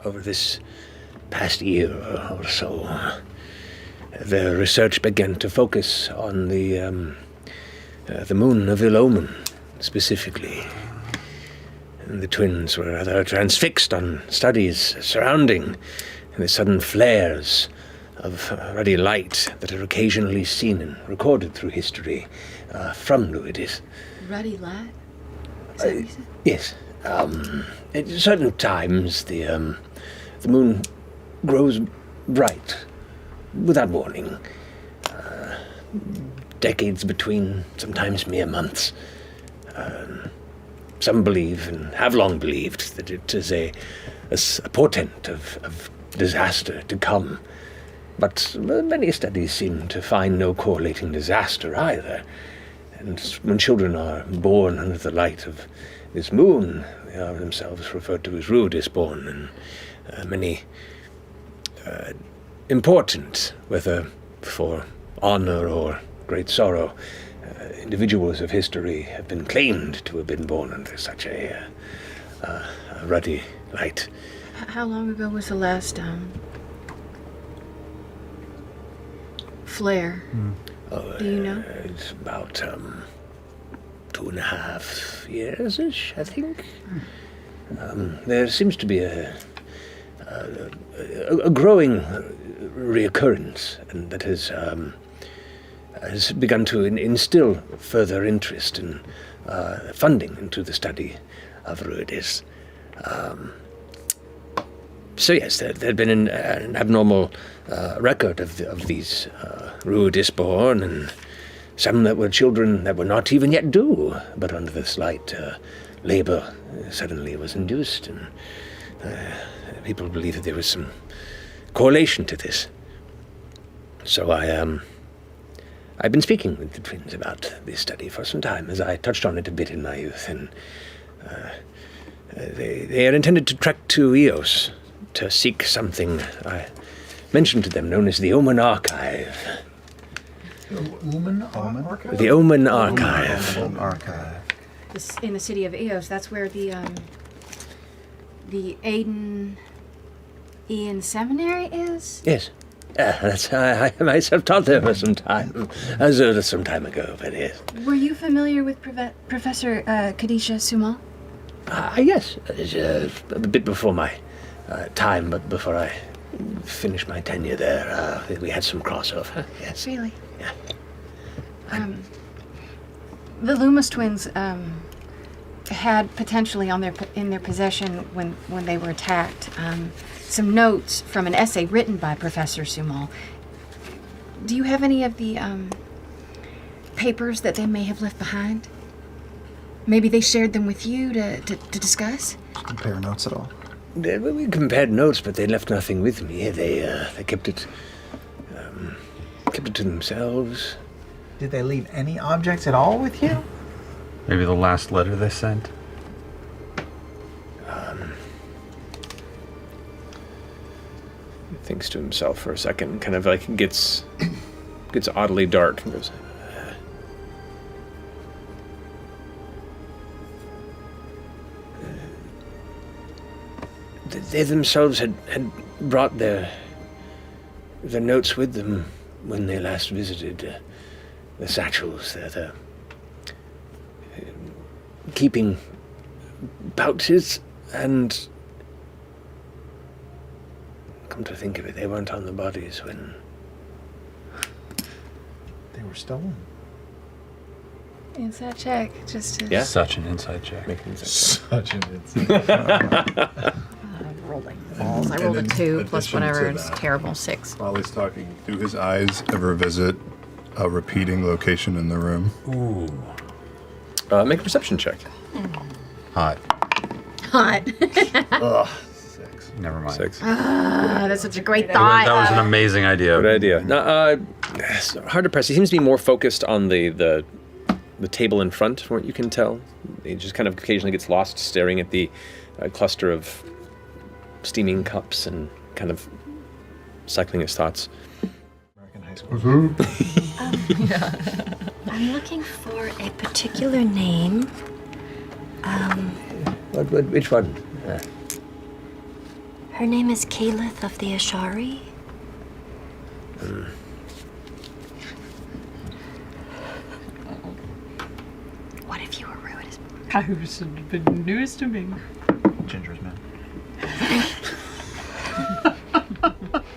over this past year or so, the research began to focus on the moon of ill omen, specifically. And the twins were rather transfixed on studies surrounding the sudden flares of ruddy light that are occasionally seen and recorded through history from Ruidis. Ruddy light? Is that what you said? Yes. At certain times, the moon grows bright, without warning. Decades between, sometimes mere months. Some believe, and have long believed, that it is a portent of disaster to come. But many studies seem to find no correlating disaster either. And when children are born under the light of this moon, they are themselves referred to as Ruidisborn, and many important, whether for honor or great sorrow, individuals of history have been claimed to have been born under such a ruddy light. How long ago was the last flare? Do you know? It's about 2.5 years-ish, I think. There seems to be a growing reoccurrence, and that has begun to instill further interest in funding into the study of Ruidis. So yes, there had been an abnormal record of these Ruidisborn, and some that were children that were not even yet due, but under the slight labor suddenly was induced, and people believe that there was some correlation to this. So I've been speaking with the twins about this study for some time, as I touched on it a bit in my youth, and they are intended to trek to Eos to seek something I mentioned to them known as the Omen Archive. Omen Archive? The Omen Archive. Omen Archive. In the city of Eos, that's where the Aiden Ian Seminary is? Yes. That's I myself taught there for some time. Some time ago, but yes. Were you familiar with Professor Kadisha Sumal? Yes. A bit before my time, but before I finished my tenure there, we had some crossover. Yes. Really? Yeah. The Loomis twins had potentially in their possession when they were attacked some notes from an essay written by Professor Sumal. Do you have any of the papers that they may have left behind? Maybe they shared them with you to discuss? Compare notes at all? We compared notes, but they left nothing with me. They kept it to themselves. Did they leave any objects at all with you? Maybe the last letter they sent? He thinks to himself for a second, kind of like gets oddly dark, and goes, They themselves had brought their notes with them when they last visited the satchels. They're keeping pouches, and come to think of it, they weren't on the bodies when They were stolen. Inside check, just to... Yeah. Such an inside check. Such an insult. rolling balls. I rolled a 2 plus whatever. It's terrible. 6. While he's talking, do his eyes ever visit a repeating location in the room? Ooh. Make a perception check. Hot. Hot. Ugh. 6. Never mind. 6. That's such a great thought. That was an amazing idea. Good idea. No, it's hard to press. He seems to be more focused on the table in front, from what you can tell. He just kind of occasionally gets lost staring at the cluster of steaming cups and kind of cycling his thoughts. American high school. I'm looking for a particular name. Which one? Her name is Calith of the Ashari. What if you were Ruidisborn? I was been news to me. Gingers, man.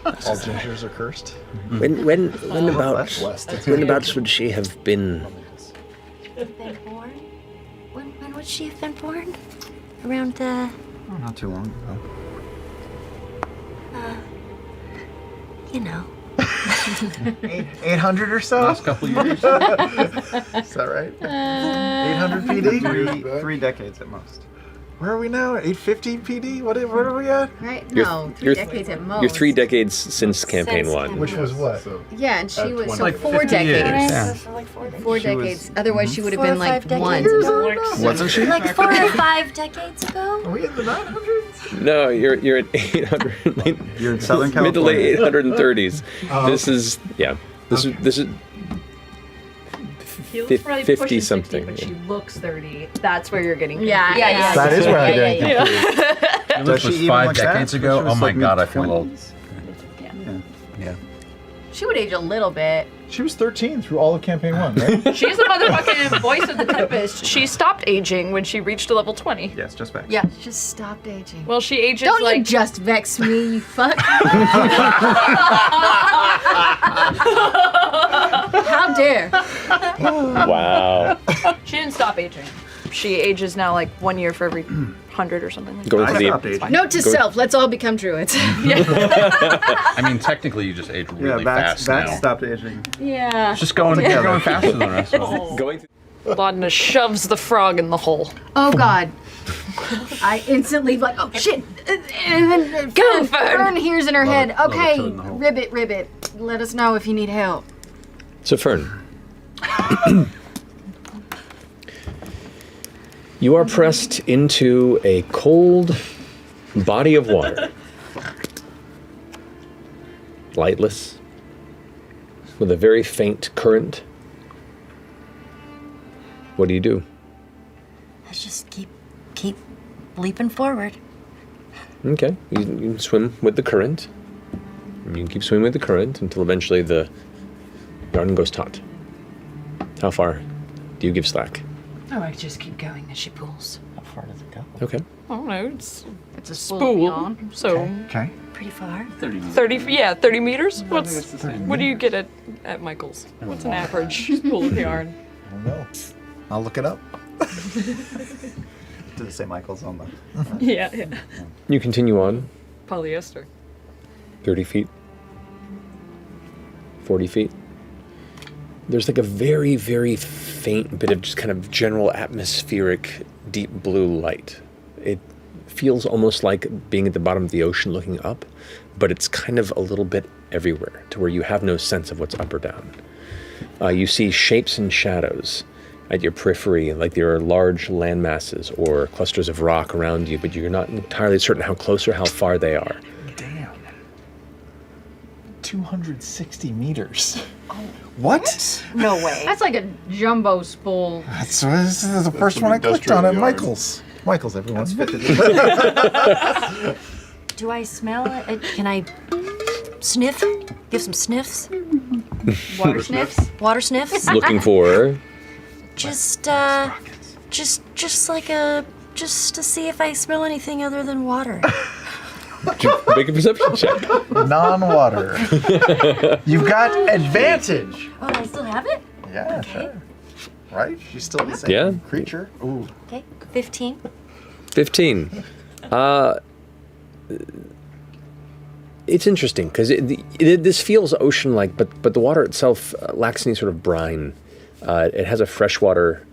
All gingers are cursed. Whenabouts would she have been? Been born? When would she have been born? Around Oh, not too long ago. you know. 800 or so? Last couple of years. Is that right? 800 PD? Three decades at most. Where are we now? 850 PD? What are we at? Right? You're- No, 3 you're- decades at most. You're 3 decades since campaign Since 1. Which was what? So, Yeah, and she was so Like 4 50 years. decades. Yeah. For like 4 decades. 4 She was- decades. Otherwise, she would have 4 or been like 5 1. decades. Wasn't she? Like 4 or 5 decades ago? Are we in the 900s? No, you're at 800. You're in Southern Mid to late California. 830s. This is This is He looks probably 50 pushing 60, something, but yeah. she looks 30. That's where you're getting Yeah, confused. yeah. That is where I'm getting yeah. If Does this she was even 5 look that? decades ago, She was oh my like god, I feel old. mid-20s. Yeah. She would age a little bit. She was 13 through all of campaign 1, right? She's the motherfucking voice of the Tempest. She stopped aging when she reached level 20. Yes, just back. Yeah, just stopped aging. Well, she ages Don't like you just vex me, you fuck. How dare. wow. she didn't stop aging. She ages now like 1 year for every 100 or something. Like Going I to stopped the aging. Note to self, let's all become druids. I mean, technically, you just age really Vax fast now. stopped aging. Yeah. Just going, you're going faster than the rest of us. going. Laudna shoves the frog in the hole. Oh God. I instantly like, oh shit. And then Go, Fearne. Fearne hears in her head, it, love it, okay, shove it in the hole. ribbit. Let us know if you need help. So Fearne, you are pressed into a cold body of water, lightless, with a very faint current. What do you do? Let's just keep leaping forward. Okay, you can swim with the current. You can keep swimming with the current until eventually the garden goes taut. How far do you give slack? Oh, I just keep going as she pulls. How far does it go? Okay. I don't know. It's It's a spool. So Okay. Pretty far. 30 meters? What do you get at Michael's? What's an average spool of yarn? I don't know. I'll look it up. Did it say Michael's on the... Yeah. You continue on Polyester. 30 feet, 40 feet. There's like a very, very faint bit of just kind of general atmospheric deep blue light. It feels almost like being at the bottom of the ocean looking up, but it's kind of a little bit everywhere to where you have no sense of what's up or down. You see shapes and shadows at your periphery, like there are large land masses or clusters of rock around you, but you're not entirely certain how close or how far they are. Damn. 260 meters. What? No way. That's like a jumbo spool. This is the first one I clicked on at Michael's. Michael's, everyone. Do I smell it? Can I sniff? Give some sniffs? Water sniffs? Water sniffs? Looking for... Just to see if I smell anything other than water. Make a perception check. Non-water. You've got advantage. Oh, I still have it? Yeah, Okay. sure. Right? She's still the same Yeah. creature. Ooh. Okay, 15. 15. It's interesting because this feels ocean-like, but the water itself lacks any sort of brine. It has a freshwater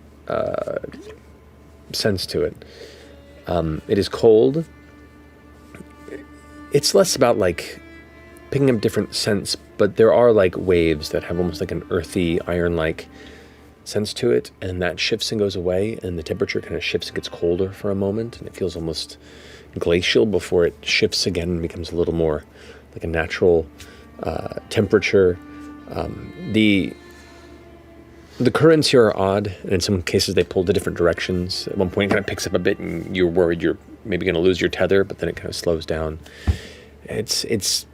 sense to it. It is cold. It's less about like picking up different scents, but there are like waves that have almost like an earthy, iron-like sense to it, and that shifts and goes away, and the temperature kind of shifts and gets colder for a moment, and it feels almost glacial before it shifts again and becomes a little more like a natural temperature. The currents here are odd, and in some cases they pull to different directions. At one point, it kind of picks up a bit, and you're worried you're maybe going to lose your tether, but then it kind of slows down. It's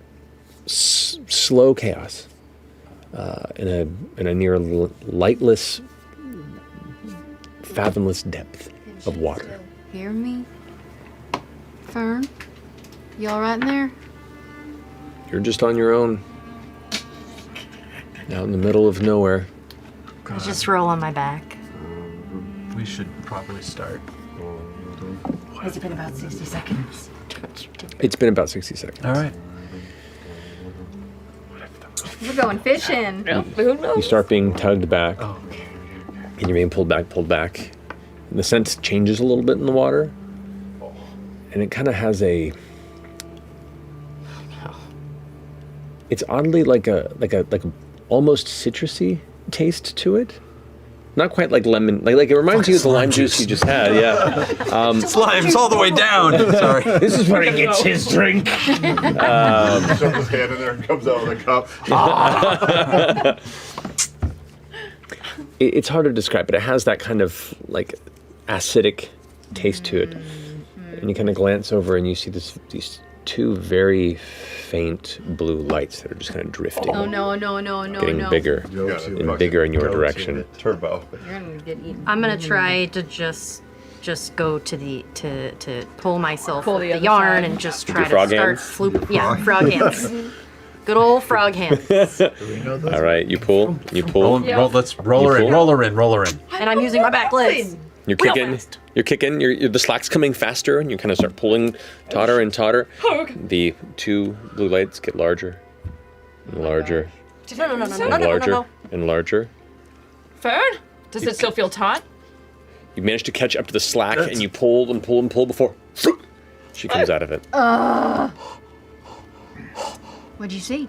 slow chaos in a near lightless, fathomless depth of water. Hear me? Fearne? You all right in there? You're just on your own, out in the middle of nowhere. I just roll on my back. We should probably start. Has it been about 60 seconds? It's been about 60 seconds. All right. We're going fishing. Who knows? You start being tugged back, and you're being pulled back. And the scent changes a little bit in the water, and it kind of has a. It's oddly like a almost citrusy taste to it. Not quite like lemon. Like it reminds you of the lime juice you just had. Yeah. Slime's all the way down. Sorry. This is where he gets his drink. Shoves his hand in there and comes out with a cup. It's hard to describe, but it has that kind of like acidic taste to it. And you kind of glance over and you see these two very faint blue lights that are just kind of drifting. Oh no. Getting bigger and bigger in your direction. Turbo. You're gonna get eaten. I'm gonna try to just go to the to pull myself Pull with the the other yarn side. and just With try your to frog start hands? floop. Yeah, frog hands. Good old frog hands. All right, you pull. Let's roll her in. And I'm using my back legs. You're Real kicking. fast. You're kicking. The slack's coming faster, and you kind of start pulling, totter and totter. The two blue lights get larger, and larger, No. and larger, and larger. Fearne? Does it still feel taut? You manage to catch up to the slack, and you pull and pull and pull before she comes out of it. What'd you see?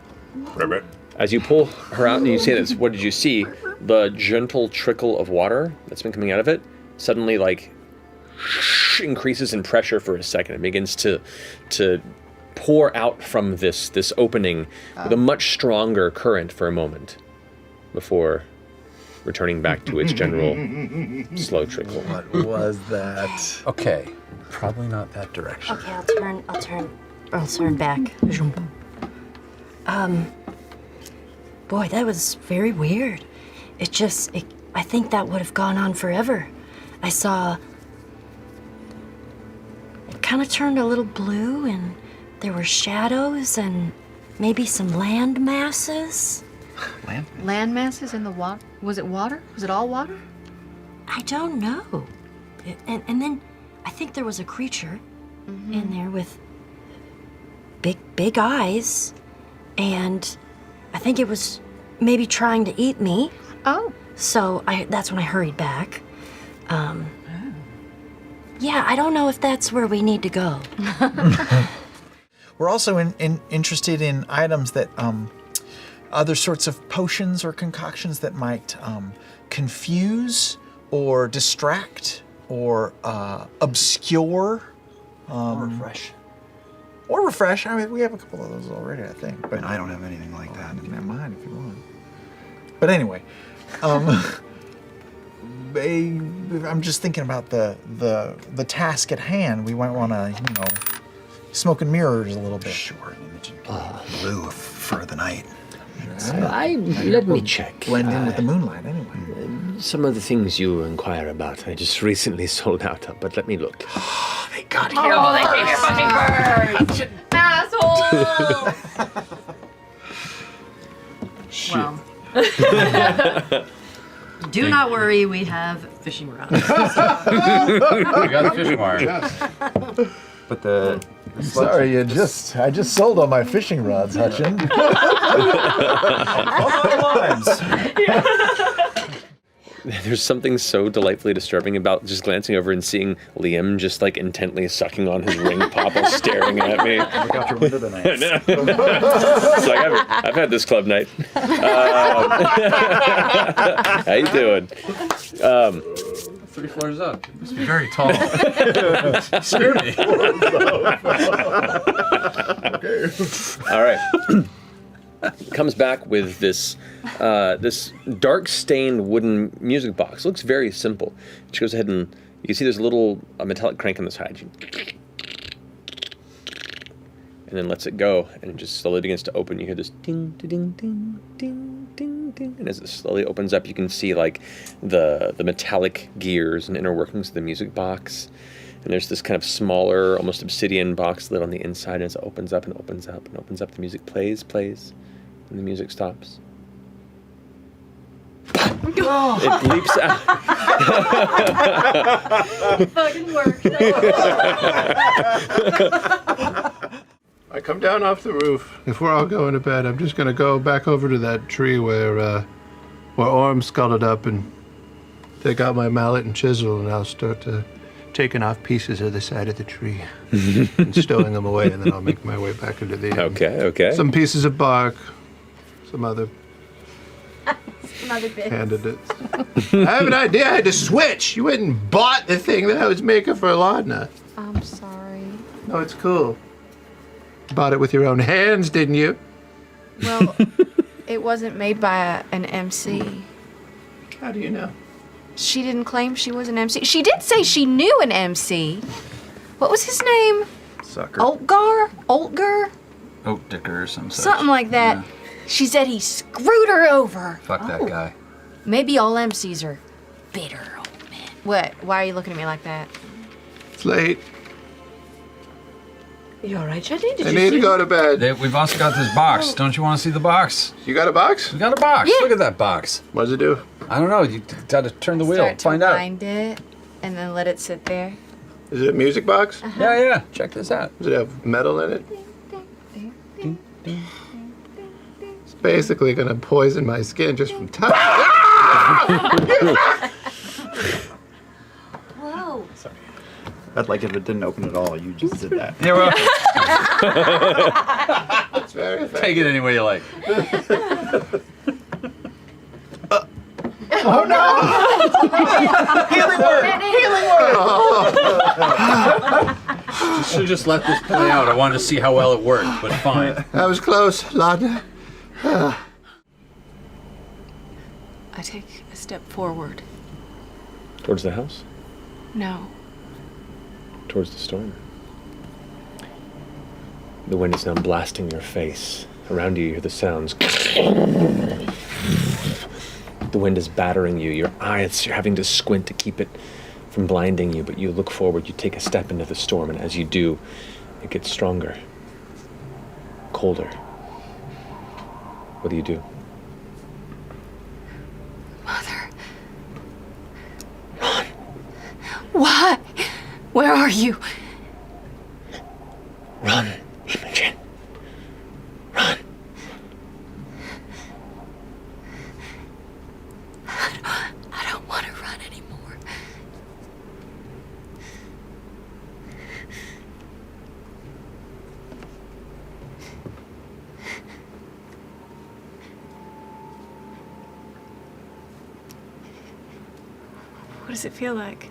Ribbit. As you pull her out, and you say this, what did you see? The gentle trickle of water that's been coming out of it suddenly increases in pressure for a second. It begins to pour out from this opening with a much stronger current for a moment before returning back to its general slow trickle. What was that? Okay, probably not that direction. Okay, I'll turn back. Boy, that was very weird. I think that would have gone on forever. I saw it kind of turned a little blue, and there were shadows and maybe some land masses. Land masses in the water? Was it water? Was it all water? I don't know. And then I think there was a creature in there with big eyes, and I think it was maybe trying to eat me. Oh. So that's when I hurried back. Yeah, I don't know if that's where we need to go. We're also interested in items that, other sorts of potions or concoctions that might confuse or distract or obscure. Or refresh. I mean, we have a couple of those already, I think. But I don't have anything like that. You can have mine if you want. But anyway, I'm just thinking about the task at hand. We might want to, smoke and mirrors a little bit. Sure, Imogen. Blue for the night. Let me check. Blend in with the moonlight, anyway. Some of the things you inquire about, I just recently sold out of, but let me look. They got here. Oh, they gave your fucking bird! Asshole! Well. Do not worry, we have fishing rods. We got the fishing wire. But the Sorry, I just sold all my fishing rods, Hutchin. There's something so delightfully disturbing about just glancing over and seeing Liam just like intently sucking on his ring pop while staring at me. Look out your window tonight. It's like, I've had this club night. How you doing? 3 floors up. You must be very tall. Screw me. All right. comes back with this this dark stained wooden music box. It looks very simple. She goes ahead and you can see there's a little metallic crank on the side. And then lets it go, and it just slowly begins to open. You hear this ding, ding, ding, ding, ding, ding, and as it slowly opens up, you can see like the metallic gears and inner workings of the music box. And there's this kind of smaller, almost obsidian box lid on the inside, and as it opens up and opens up and opens up, the music plays, and the music stops. It leaps out. Fucking worked. I come down off the roof. If we're all going to bed, I'm just gonna go back over to that tree where Orm scuttled up and take out my mallet and chisel, and I'll start taking off pieces of the side of the tree and stowing them away, and then I'll make my way back into the inn. Okay. Some pieces of bark, some other Another bit. candidates. I have an idea. I had to switch. You went and bought the thing that I was making for Laudna. I'm sorry. No, it's cool. Bought it with your own hands, didn't you? Well, it wasn't made by an MC. How do you know? She didn't claim she was an MC. She did say she knew an MC. What was his name? Sucker. Oltgar? Oat Dicker or some such. Something like that. Yeah. She said he screwed her over. Fuck that guy. Maybe all MCs are bitter old men. What? Why are you looking at me like that? It's late. You all right, Jenny? Did I you need see to go to bed. We've also got this box. Don't you want to see the box? You got a box? We got a box. Yeah. Look at that box. What does it do? I don't know. You got to turn the wheel. Start to Find out. wind it and then let it sit there. Is it a music box? Yeah. Check this out. Does it have metal in it? It's basically gonna poison my skin just from touching it. Whoa. I'd like if it didn't open at all. You just did that. Yeah, well, It's very effective. take it any way you like. You should have just let this play out. I wanted to see how well it worked, but fine. That was close, Laudna. I take a step forward. Towards the house? No. Towards the storm. The wind is now blasting your face. Around you, you hear the sounds. The wind is battering you. Your eyes, you're having to squint to keep it from blinding you, but you look forward, you take a step into the storm, and as you do, it gets stronger, colder. What do you do? Mother. Ron. Why? Where are you? Run, Imogen. Run. I don't want to run anymore. What does it feel like?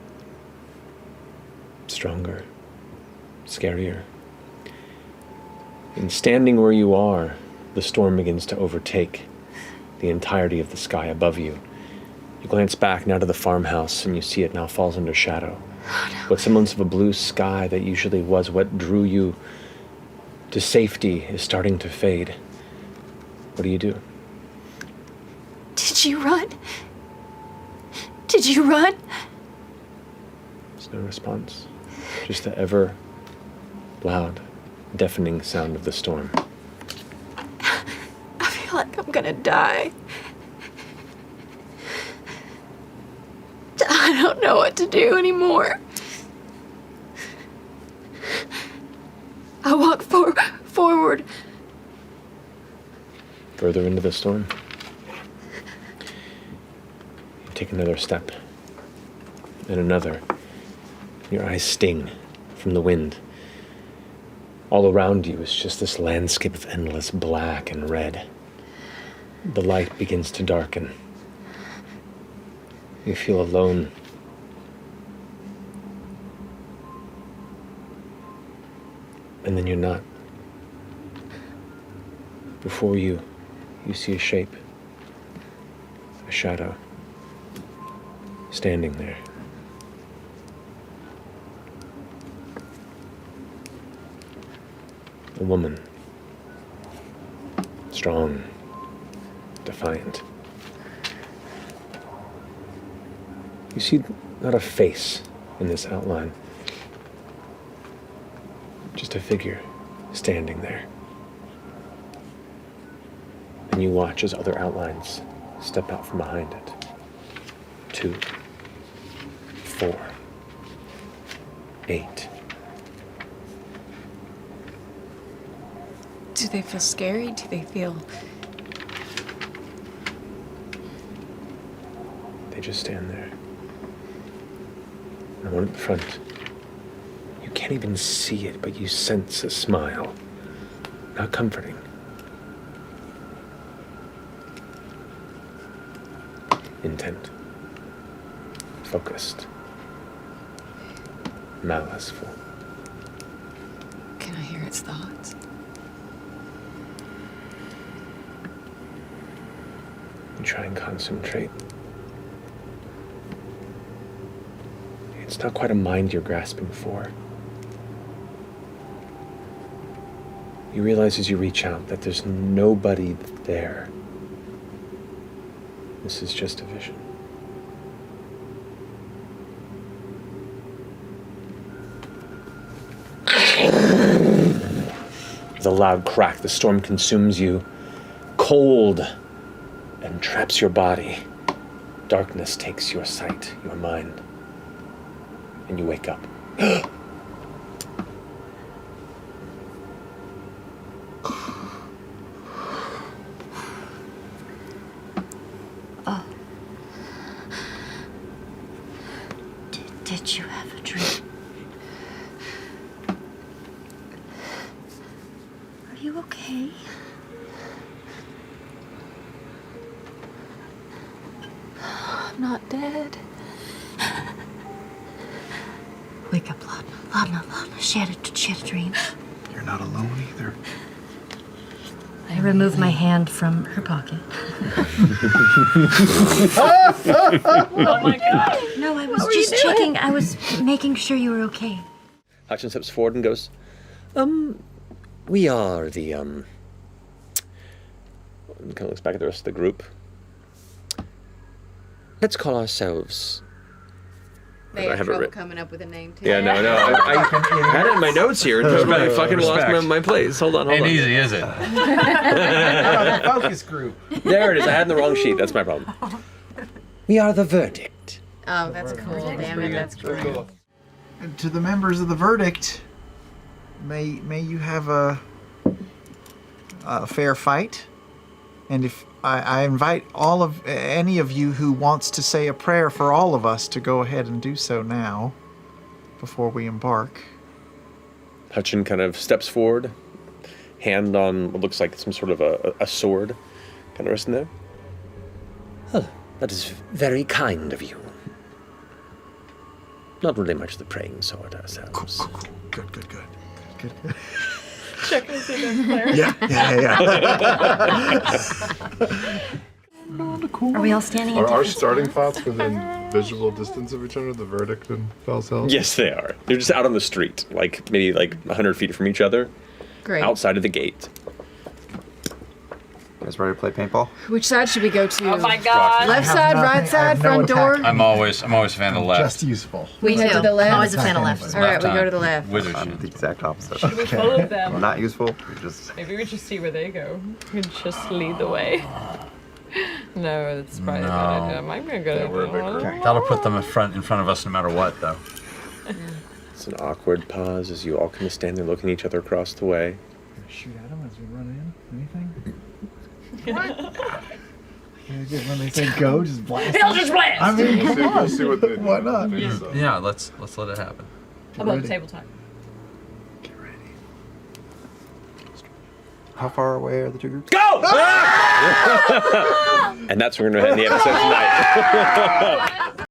Stronger, scarier. And standing where you are, the storm begins to overtake the entirety of the sky above you. You glance back now to the farmhouse, and you see it now falls under shadow. What semblance of a blue sky that usually was what drew you to safety is starting to fade. What do you do? Did you run? Did you run? There's no response. Just the ever loud, deafening sound of the storm. I feel like I'm gonna die. I don't know what to do anymore. I walk forward. Further into the storm. You take another step. And another. Your eyes sting from the wind. All around you is just this landscape of endless black and red. The light begins to darken. You feel alone. And then you're not. Before you, you see a shape, a shadow, standing there. A woman, strong, defiant. You see not a face in this outline, just a figure standing there. And you watch as other outlines step out from behind it. 2, 4, 8. Do they feel scary? Do they feel... They just stand there. And the one at the front, you can't even see it, but you sense a smile. Not comforting. Intent. Focused. Maliceful. Can I hear its thoughts? You try and concentrate. It's not quite a mind you're grasping for. You realize as you reach out that there's nobody there. This is just a vision. With a loud crack, the storm consumes you, cold, and traps your body. Darkness takes your sight, your mind, and you wake up. Did you have a dream? Are you okay? I'm not dead. Wake up, Laudna. She had a dream. You're not alone either. I removed my hand from her pocket. Oh my god. No, I was just checking. I was making sure you were okay. Hutchin steps forward and goes, we are the, and kind of looks back at the rest of the group. Let's call ourselves... They I have have it trouble wrrit- coming up with a name, too. Yeah, no. I had it in my notes here until I fucking lost my place. Hold on. Ain't easy, is it? Focus group. There it is. I had it in the wrong sheet. That's my problem. We are the verdict. Oh, that's cool. Damn it, that's cool. And to the members of the verdict, may you have a fair fight. And if I invite any of you who wants to say a prayer for all of us to go ahead and do so now, before we embark. Hutchin kind of steps forward, hand on what looks like some sort of a sword, kind of resting there. Oh, that is very kind of you. Not really much the praying sort ourselves. Cool. Good. Check and see that's Claire. Yeah. Are we all standing in Are our different starting spots? spots within visual distance of each other, the verdict and Fell's Hill? Yes, they are. They're just out on the street, like maybe 100 feet from each other, Great. outside of the gate. You guys ready to play paintball? Which side should we go to? Oh my god. Left side, right side, front door? I'm always a fan of left. Just useful. We head to the left? I'm always a fan of left. All right, we go to the left. Wizard I'm shit. the exact opposite. We follow them. Not useful. We just Maybe we just see where they go. We just lead the way. No, that's probably a bad idea. I'm gonna go to That'll put them in front of us no matter what, though. It's an awkward pause as you all kind of stand there looking at each other across the way. Shoot at them as we run in? Anything? When they say go, just blast. They'll just blast! I mean, come We'll on. see what they do. Why not? Yeah, let's let it happen. How about the tabletop? Get ready. how far away are the two groups? Go! And that's where we're going to end the episode tonight.